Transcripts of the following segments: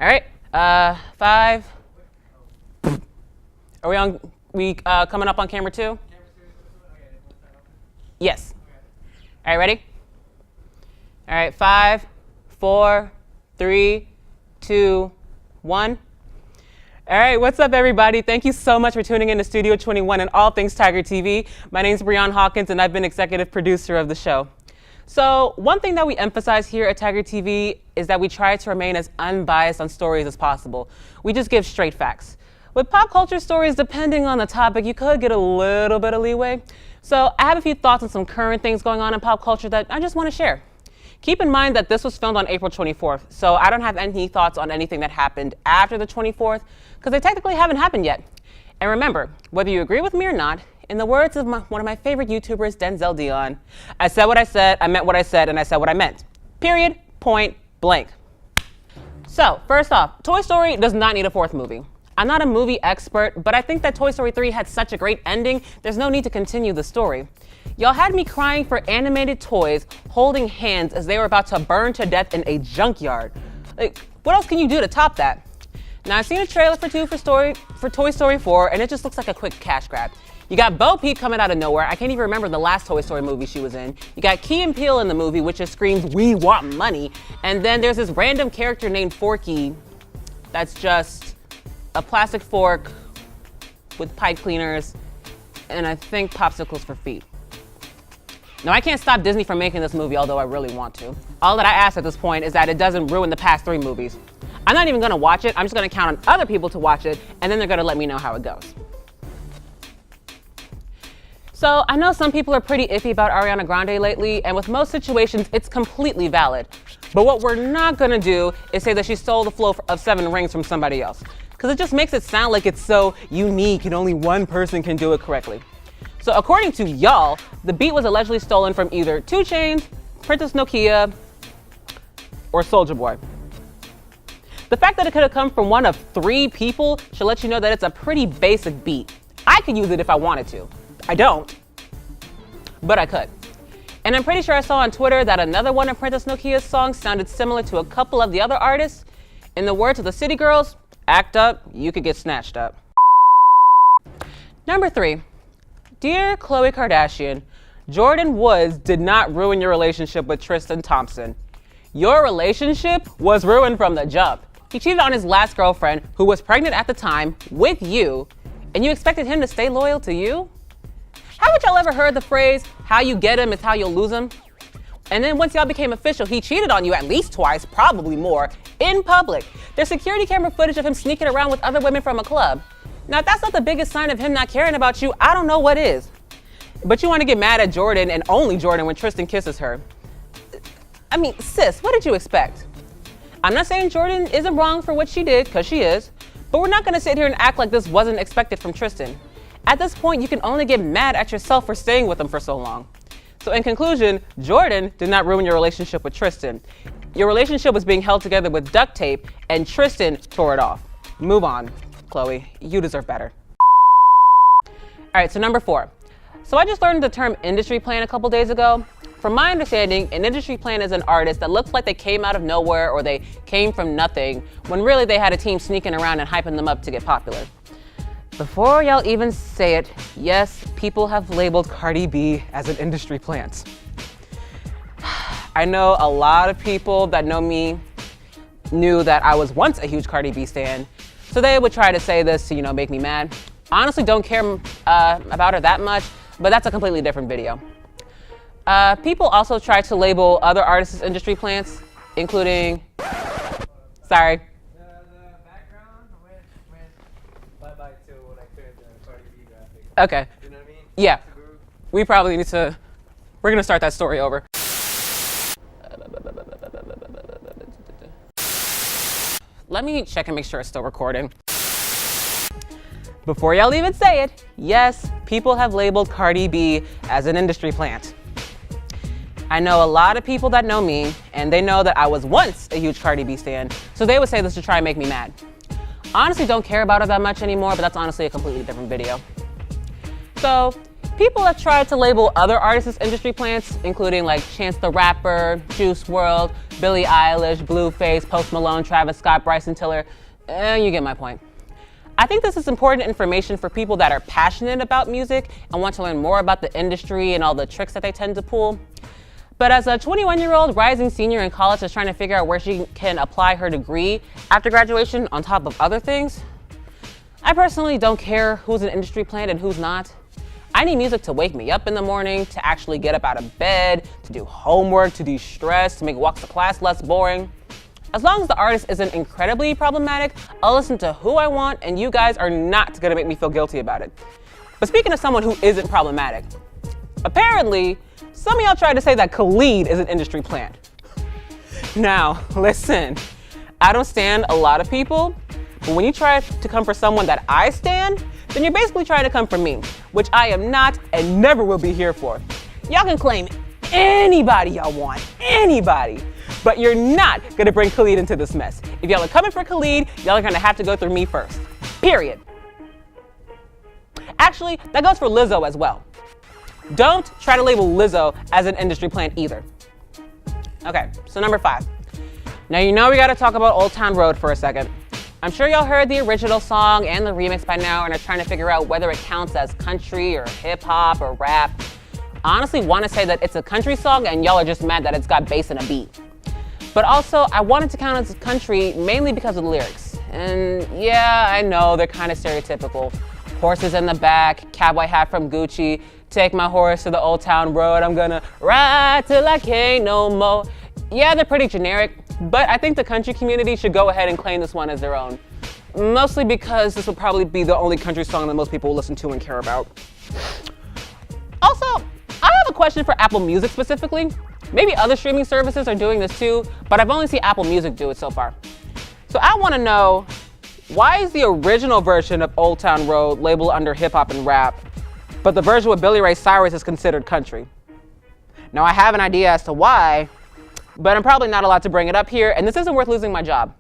All right, 5. Are we on? Coming up on camera 2? Yes. All right, ready? All right, 5, 4, 3, 2, 1. All right, what's up, everybody? Thank you so much for tuning in to Studio 21 and all things TigerTV. My name is Briahn Hawkins, and I've been executive producer of the show. So one thing that we emphasize here at TigerTV is that we try to remain as unbiased on stories as possible. We just give straight facts. With pop culture stories, depending on the topic, you could get a little bit of leeway. So I have a few thoughts on some current things going on in pop culture that I just want to share. Keep in mind that this was filmed on April 24th, so I don't have any thoughts on anything that happened after the 24th, because they technically haven't happened yet. And remember, whether you agree with me or not, in the words of one of my favorite YouTubers, Denzel Dion, I said what I said, I meant what I said, and I said what I meant. Period, point blank. So, first off, Toy Story does not need a 4th movie. I'm not a movie expert, but I think that Toy Story 3 had such a great ending, there's no need to continue the story. Y'all had me crying for animated toys holding hands as they were about to burn to death in a junkyard. Like, what else can you do to top that? Now, I've seen a trailer for Toy Story 4, and it just looks like a quick cash grab. You got Bo Peep coming out of nowhere. I can't even remember the last Toy Story movie she was in. You got Key and Peele in the movie, which just screams, "We want money." And then there's this random character named Forky that's just a plastic fork with pipe cleaners and I think popsicles for feet. Now, I can't stop Disney from making this movie, although I really want to. All that I ask at this point is that it doesn't ruin the past 3 movies. I'm not even gonna watch it. I'm just gonna count on other people to watch it, and then they're gonna let me know how it goes. So I know some people are pretty iffy about Ariana Grande lately, and with most situations, it's completely valid. But what we're not gonna do is say that she stole the flow of 7 Rings from somebody else, because it just makes it sound like it's so unique and only one person can do it correctly. So according to y'all, the beat was allegedly stolen from either 2 Chainz, Princess Nokia, or Soulja Boy. The fact that it could have come from one of 3 people should let you know that it's a pretty basic beat. I could use it if I wanted to. I don't, but I could. And I'm pretty sure I saw on Twitter that another one of Princess Nokia's songs sounded similar to a couple of the other artists. In the words of the City Girls, act up, you could get snatched up. Number 3, dear Khloe Kardashian, Jordyn Woods did not ruin your relationship with Tristan Thompson. Your relationship was ruined from the jump. He cheated on his last girlfriend, who was pregnant at the time, with you, and you expected him to stay loyal to you? Haven't y'all ever heard the phrase, how you get him is how you'll lose him? And then once y'all became official, he cheated on you at least twice, probably more, in public. There's security camera footage of him sneaking around with other women from a club. Now, if that's not the biggest sign of him not caring about you, I don't know what is. But you want to get mad at Jordyn and only Jordyn when Tristan kisses her. I mean, sis, what did you expect? I'm not saying Jordyn isn't wrong for what she did, because she is, but we're not going to sit here and act like this wasn't expected from Tristan. At this point, you can only get mad at yourself for staying with him for so long. So in conclusion, Jordyn did not ruin your relationship with Tristan. Your relationship was being held together with duct tape, and Tristan tore it off. Move on, Khloe. You deserve better. All right, so number 4. So I just learned the term industry plan a couple days ago. From my understanding, an industry plan is an artist that looks like they came out of nowhere or they came from nothing, when really they had a team sneaking around and hyping them up to get popular. Before y'all even say it, yes, people have labeled Cardi B as an industry plant. I know a lot of people that know me knew that I was once a huge Cardi B stan, so they would try to say this to, make me mad. Honestly, don't care about her that much, but that's a completely different video. People also try to label other artists as industry plants, including, sorry. The background went bye-bye to when I cleared the Cardi B graphic. Okay. You know what I mean? Yeah. We probably need to, we're gonna start that story over. Let me check and make sure it's still recording. Before y'all even say it, yes, people have labeled Cardi B as an industry plant. I know a lot of people that know me, and they know that I was once a huge Cardi B stan, so they would say this to try and make me mad. Honestly, don't care about her that much anymore, but that's honestly a completely different video. So, people have tried to label other artists as industry plants, including like Chance the Rapper, Juice WRLD, Billie Eilish, Blueface, Post Malone, Travis Scott, Bryson Tiller. You get my point. I think this is important information for people that are passionate about music and want to learn more about the industry and all the tricks that they tend to pull. But as a 21-year-old rising senior in college that's trying to figure out where she can apply her degree after graduation on top of other things, I personally don't care who's an industry plant and who's not. I need music to wake me up in the morning, to actually get up out of bed, to do homework, to de-stress, to make walks to class less boring. As long as the artist isn't incredibly problematic, I'll listen to who I want, and you guys are not gonna make me feel guilty about it. But speaking of someone who isn't problematic, apparently, some of y'all tried to say that Khalid is an industry plant. Now, listen, I don't stan a lot of people, but when you try to come for someone that I stan, then you're basically trying to come for me, which I am not and never will be here for. Y'all can claim anybody y'all want, anybody. But you're not gonna bring Khalid into this mess. If y'all are coming for Khalid, y'all are gonna have to go through me first. Period. Actually, that goes for Lizzo as well. Don't try to label Lizzo as an industry plant either. Okay, so number 5. Now you know we gotta talk about Old Town Road for a second. I'm sure y'all heard the original song and the remix by now and are trying to figure out whether it counts as country or hip hop or rap. I honestly wanna say that it's a country song and y'all are just mad that it's got bass and a beat. But also, I want it to count as country mainly because of the lyrics. And yeah, I know they're kind of stereotypical. Horses in the back, cowboy hat from Gucci, take my horse to the old town road, I'm gonna ride till I can't no more. Yeah, they're pretty generic, but I think the country community should go ahead and claim this one as their own. Mostly because this will probably be the only country song that most people will listen to and care about. Also, I have a question for Apple Music specifically. Maybe other streaming services are doing this too, but I've only seen Apple Music do it so far. So I want to know, why is the original version of Old Town Road labeled under hip hop and rap, but the version with Billy Ray Cyrus is considered country? Now I have an idea as to why, but I'm probably not allowed to bring it up here, and this isn't worth losing my job.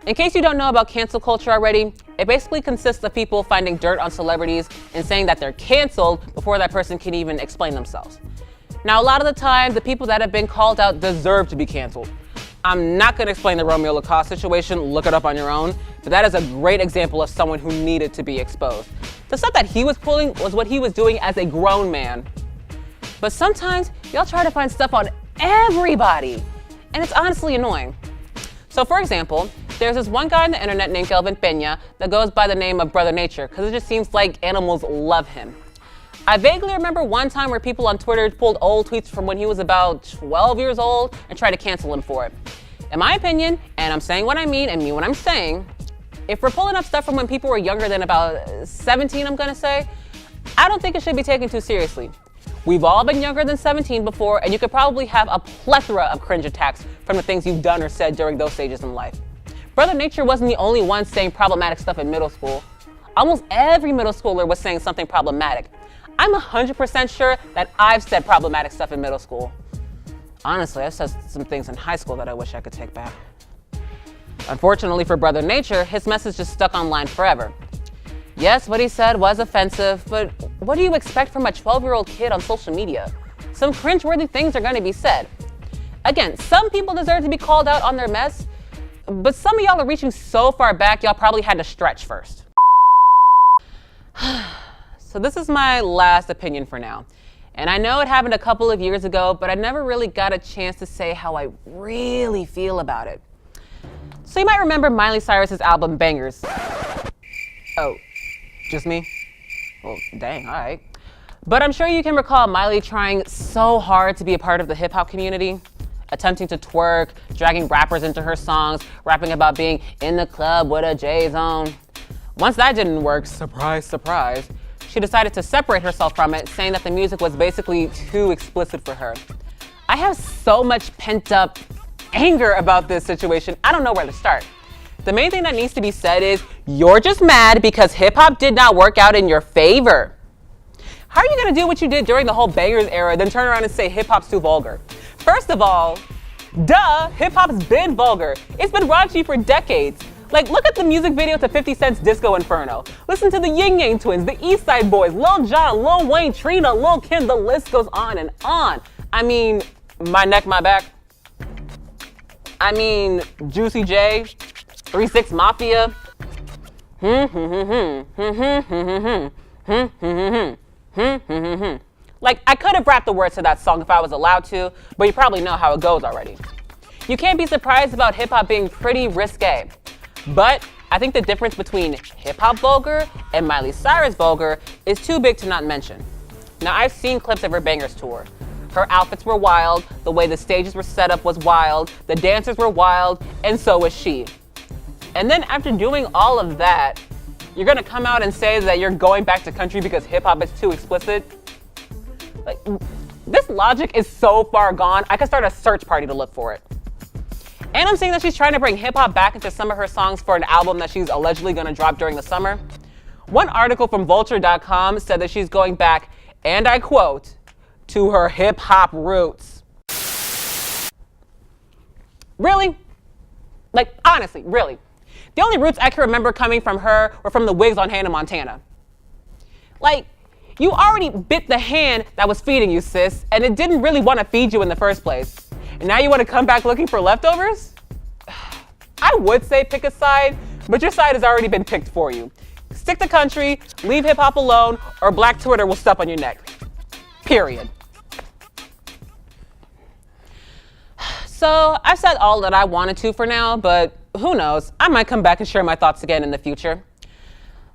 In case you don't know about cancel culture already, it basically consists of people finding dirt on celebrities and saying that they're canceled before that person can even explain themselves. Now, a lot of the time, the people that have been called out deserve to be canceled. I'm not gonna explain the Romeo Lacoste situation, look it up on your own, but that is a great example of someone who needed to be exposed. The stuff that he was pulling was what he was doing as a grown man. But sometimes, y'all try to find stuff on everybody, and it's honestly annoying. So for example, there's this one guy on the internet named Kelvin Peña that goes by the name of Brother Nature, because it just seems like animals love him. I vaguely remember one time where people on Twitter pulled old tweets from when he was about 12 years old and tried to cancel him for it. In my opinion, and I'm saying what I mean and mean what I'm saying, if we're pulling up stuff from when people were younger than about 17, I'm gonna say, I don't think it should be taken too seriously. We've all been younger than 17 before, and you could probably have a plethora of cringe attacks from the things you've done or said during those stages in life. Brother Nature wasn't the only one saying problematic stuff in middle school. Almost every middle schooler was saying something problematic. I'm 100% sure that I've said problematic stuff in middle school. Honestly, I've said some things in high school that I wish I could take back. Unfortunately for Brother Nature, his message just stuck online forever. Yes, what he said was offensive, but what do you expect from a 12-year-old kid on social media? Some cringeworthy things are gonna be said. Again, some people deserve to be called out on their mess, but some of y'all are reaching so far back, y'all probably had to stretch first. So this is my last opinion for now. And I know it happened a couple of years ago, but I never really got a chance to say how I really feel about it. So you might remember Miley Cyrus's album Bangers. Oh, just me? Well, dang, all right. But I'm sure you can recall Miley trying so hard to be a part of the hip hop community, attempting to twerk, dragging rappers into her songs, rapping about being in the club with a J's on. Once that didn't work, surprise, surprise, she decided to separate herself from it, saying that the music was basically too explicit for her. I have so much pent up anger about this situation, I don't know where to start. The main thing that needs to be said is, you're just mad because hip hop did not work out in your favor. How are you gonna do what you did during the whole Bangers era, then turn around and say hip hop's too vulgar? First of all, duh, hip hop's been vulgar. It's been raunchy for decades. Like, look at the music video to 50 Cent's Disco Inferno. Listen to the Ying Yang Twins, the East Side Boys, Lil Jon, Lil Wayne, Trina, Lil Kim, the list goes on and on. I mean, My Neck, My Back. I mean, Juicy J, 3-6 Mafia. Like, I could have rapped the words to that song if I was allowed to, but you probably know how it goes already. You can't be surprised about hip-hop being pretty risque. But I think the difference between hip-hop vulgar and Miley Cyrus vulgar is too big to not mention. Now, I've seen clips of her Bangers tour. Her outfits were wild, the way the stages were set up was wild, the dancers were wild, and so was she. And then after doing all of that, you're gonna come out and say that you're going back to country because hip-hop is too explicit? Like, this logic is so far gone, I could start a search party to look for it. And I'm saying that she's trying to bring hip-hop back into some of her songs for an album that she's allegedly gonna drop during the summer. One article from vulture.com said that she's going back, and I quote, to her hip-hop roots. Really? Like, honestly, really? The only roots I can remember coming from her were from the wigs on Hannah Montana. Like, you already bit the hand that was feeding you, sis, and it didn't really want to feed you in the first place. And now you want to come back looking for leftovers? I would say pick a side, but your side has already been picked for you. Stick to country, leave hip-hop alone, or Black Twitter will step on your neck. Period. So I've said all that I wanted to for now, but who knows? I might come back and share my thoughts again in the future.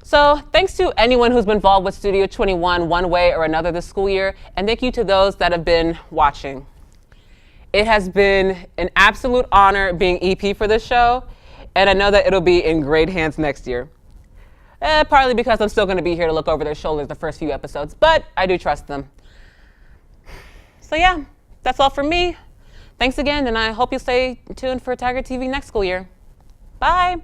So thanks to anyone who's been involved with Studio 21 one way or another this school year, and thank you to those that have been watching. It has been an absolute honor being EP for this show, and I know that it'll be in great hands next year. Partly because I'm still going to be here to look over their shoulders the first few episodes, but I do trust them. So yeah, that's all from me. Thanks again, and I hope you'll stay tuned for TigerTV next school year. Bye.